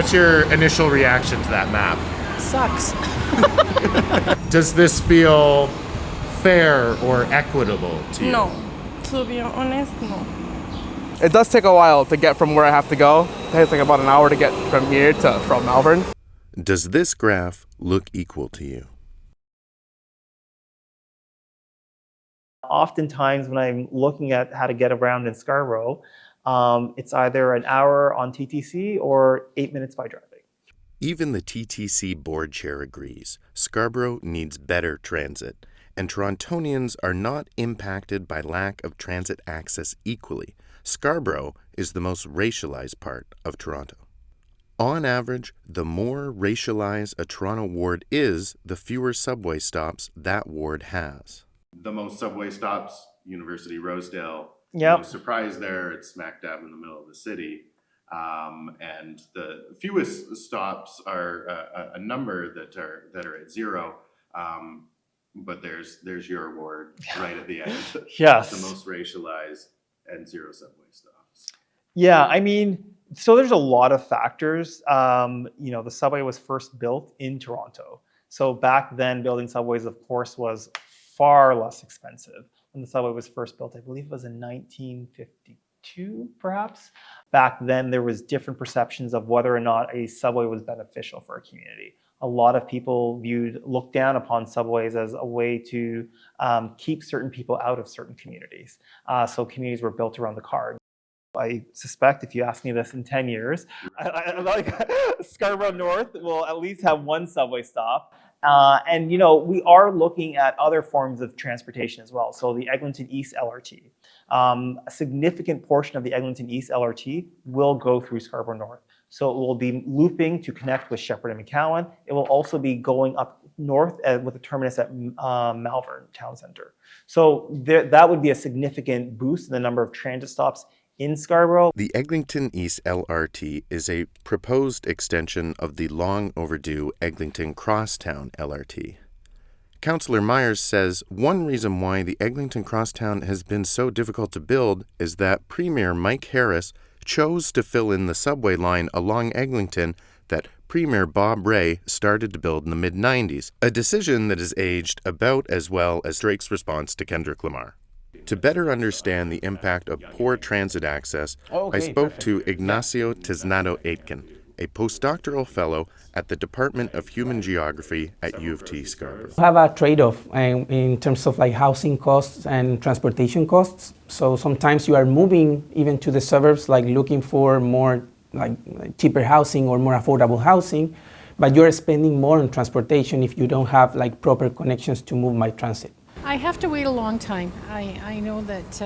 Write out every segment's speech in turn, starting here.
What's your initial reaction to that map? Sucks. Does this feel fair or equitable to you? No. To be honest, no. It does take a while to get from where I have to go. It takes like about an hour to get from here to from Malvern. Does this graph look equal to you? Oftentimes when I'm looking at how to get around in Scarborough, it's either an hour on TTC or 8 minutes by driving. Even the TTC board chair agrees Scarborough needs better transit, and Torontonians are not impacted by lack of transit access equally. Scarborough is the most racialized part of Toronto. On average, the more racialized a Toronto ward is, the fewer subway stops that ward has. The most subway stops, University, Rosedale. Yep. No surprise there, it's smack dab in the middle of the city. And the fewest stops are a number that are at zero. But there's your ward right at the end. Yes. The most racialized and zero subway stops. Yeah, I mean, so there's a lot of factors. The subway was first built in Toronto. So back then, building subways, of course, was far less expensive. When the subway was first built, I believe it was in 1952, perhaps. Back then, there was different perceptions of whether or not a subway was beneficial for a community. A lot of people looked down upon subways as a way to keep certain people out of certain communities. So communities were built around the car. I suspect if you ask me this in 10 years, Scarborough North will at least have one subway stop. And we are looking at other forms of transportation as well. So the Eglinton East LRT. A significant portion of the Eglinton East LRT will go through Scarborough North. So it will be looping to connect with Shepherd and McCowan. It will also be going up north with a terminus at Malvern Town Centre. So that would be a significant boost in the number of transit stops in Scarborough. The Eglinton East LRT is a proposed extension of the long overdue Eglinton Crosstown LRT. Councillor Myers says one reason why the Eglinton Crosstown has been so difficult to build is that Premier Mike Harris chose to fill in the subway line along Eglinton that Premier Bob Rae started to build in the mid-90s, a decision that has aged about as well as Drake's response to Kendrick Lamar. To better understand the impact of poor transit access, I spoke to Ignacio Tiznado-Aitken, a postdoctoral fellow at the Department of Human Geography at U of T Scarborough. We have a trade-off in terms of housing costs and transportation costs. So sometimes you are moving even to the suburbs, looking for more cheaper housing or more affordable housing, but you're spending more on transportation if you don't have proper connections to move by transit. I have to wait a long time. I know that,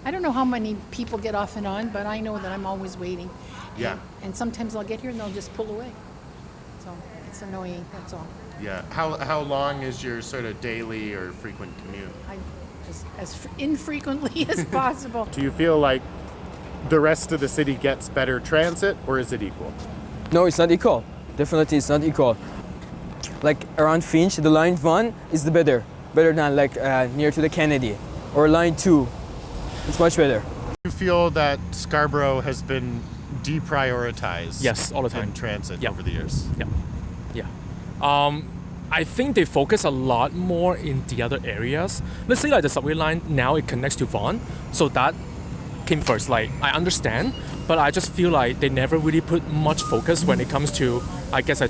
I don't know how many people get off and on, but I know that I'm always waiting. Yeah. And sometimes I'll get here and they'll just pull away. So it's annoying, that's all. Yeah. How long is your sort of daily or frequent commute? As infrequently as possible. Do you feel like the rest of the city gets better transit, or is it equal? No, it's not equal. Definitely it's not equal. Around Finch, the line 1 is the better than near to the Kennedy, or line 2. It's much better. Do you feel that Scarborough has been deprioritized? Yes, all the time. In transit over the years? Yeah. I think they focus a lot more in the other areas. Let's say the subway line, now it connects to Vaughan, so that came first. I understand, but I just feel like they never really put much focus when it comes to,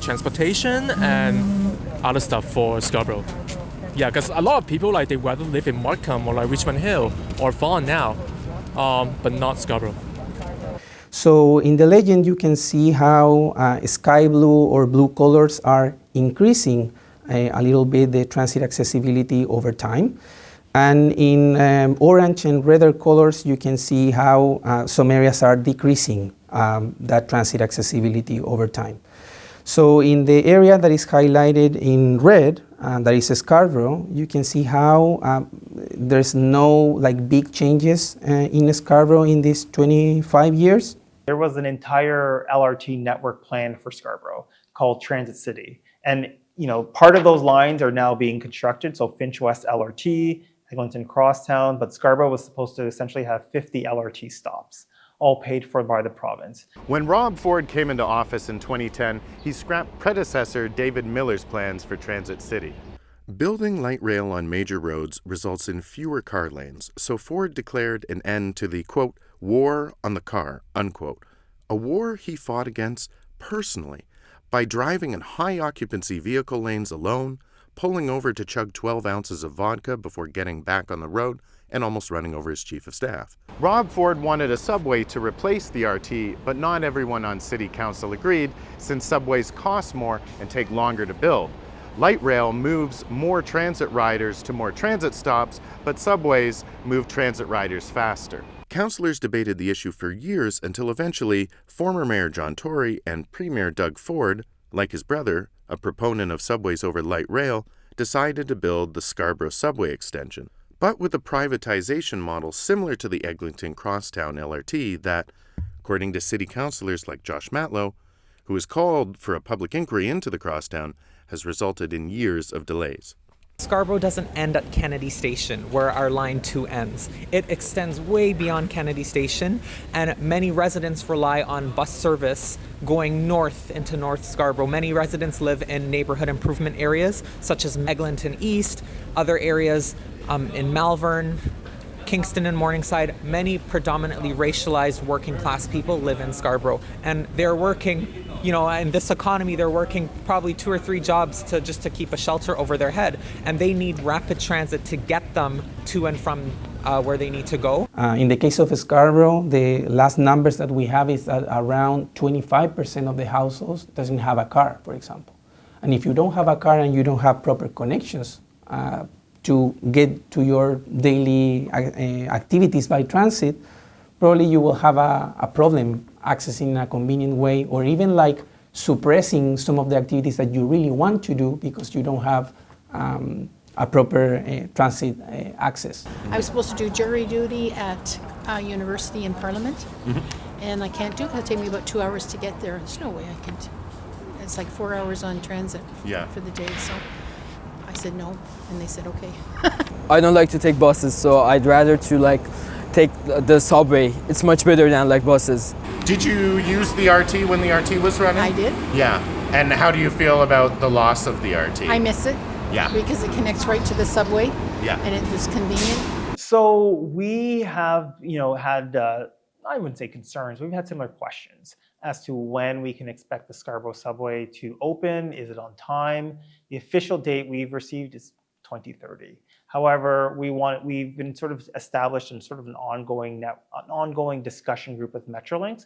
transportation and other stuff for Scarborough. Yeah, because a lot of people, they rather live in Markham or Richmond Hill or Vaughan now, but not Scarborough. So in the legend, you can see how sky blue or blue colors are increasing a little bit the transit accessibility over time. And in orange and redder colors, you can see how some areas are decreasing that transit accessibility over time. So in the area that is highlighted in red, that is Scarborough, you can see how there's no big changes in Scarborough in these 25 years. There was an entire LRT network planned for Scarborough called Transit City. And part of those lines are now being constructed. So Finch West LRT, Eglinton Crosstown, but Scarborough was supposed to essentially have 50 LRT stops. all paid for by the province. When Rob Ford came into office in 2010, he scrapped predecessor David Miller's plans for Transit City. Building light rail on major roads results in fewer car lanes, so Ford declared an end to the, quote, war on the car, unquote, a war he fought against personally by driving in high-occupancy vehicle lanes alone, pulling over to chug 12 ounces of vodka before getting back on the road, and almost running over his chief of staff. Rob Ford wanted a subway to replace the RT, but not everyone on City Council agreed, since subways cost more and take longer to build. Light rail moves more transit riders to more transit stops, but subways move transit riders faster. Councillors debated the issue for years until eventually former Mayor John Tory and Premier Doug Ford, like his brother, a proponent of subways over light rail, decided to build the Scarborough subway extension, but with a privatization model similar to the Eglinton Crosstown LRT that, according to city councillors like Josh Matlow, who has called for a public inquiry into the crosstown, has resulted in years of delays. Scarborough doesn't end at Kennedy Station, where our Line 2 ends. It extends way beyond Kennedy Station, and many residents rely on bus service going north into North Scarborough. Many residents live in neighbourhood improvement areas, such as Eglinton East, other areas in Malvern, Kingston and Morningside. Many predominantly racialized working class people live in Scarborough, and they're working, in this economy, they're working probably 2 or 3 jobs just to keep a shelter over their head, and they need rapid transit to get them to and from where they need to go. In the case of Scarborough, the last numbers that we have is that around 25% of the households doesn't have a car, for example. And if you don't have a car and you don't have proper connections to get to your daily activities by transit, probably you will have a problem accessing in a convenient way, or even like suppressing some of the activities that you really want to do because you don't have a proper transit access. I was supposed to do jury duty at University in Parliament, and I can't do it. It'll take me about 2 hours to get there. There's no way I can. It's like 4 hours on transit for the day, so I said no, and they said okay. I don't like to take buses, so I'd rather to take the subway. It's much better than buses. Did you use the RT when the RT was running? I did. Yeah. And how do you feel about the loss of the RT? I miss it. Yeah. Because it connects right to the subway. Yeah. And it was convenient. So we have, had, I wouldn't say concerns, we've had similar questions as to when we can expect the Scarborough subway to open. Is it on time? The official date we've received is 2030. However, we've been sort of established in sort of an ongoing discussion group with Metrolinx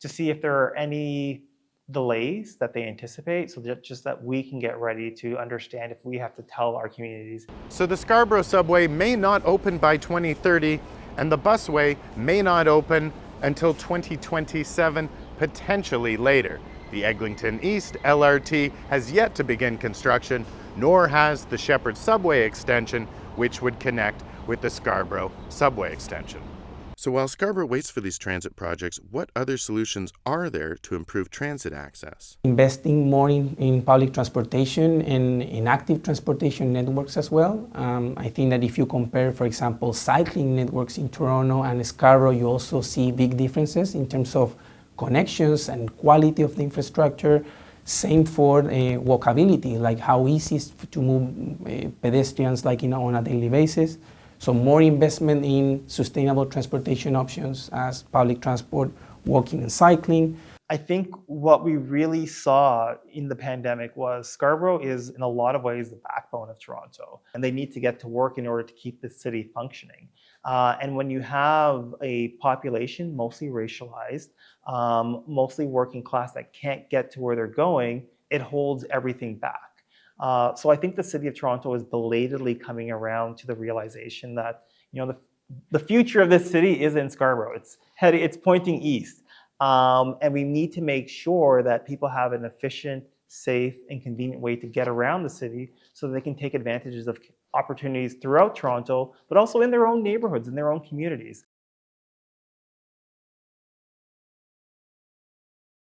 to see if there are any delays that they anticipate, so just that we can get ready to understand if we have to tell our communities. So the Scarborough subway may not open by 2030, and the busway may not open until 2027, potentially later. The Eglinton East LRT has yet to begin construction, nor has the Shepherd subway extension, which would connect with the Scarborough subway extension. So while Scarborough waits for these transit projects, what other solutions are there to improve transit access? Investing more in public transportation and in active transportation networks as well. I think that if you compare, for example, cycling networks in Toronto and Scarborough, you also see big differences in terms of connections and quality of the infrastructure. Same for walkability, like how easy it is to move pedestrians on a daily basis. So more investment in sustainable transportation options as public transport, walking and cycling. I think what we really saw in the pandemic was Scarborough is in a lot of ways the backbone of Toronto, and they need to get to work in order to keep the city functioning. And when you have a population mostly racialized, mostly working class that can't get to where they're going, it holds everything back. So I think the city of Toronto is belatedly coming around to the realization that the future of this city is in Scarborough. It's pointing east, and we need to make sure that people have an efficient, safe, and convenient way to get around the city so that they can take advantages of opportunities throughout Toronto, but also in their own neighborhoods, in their own communities.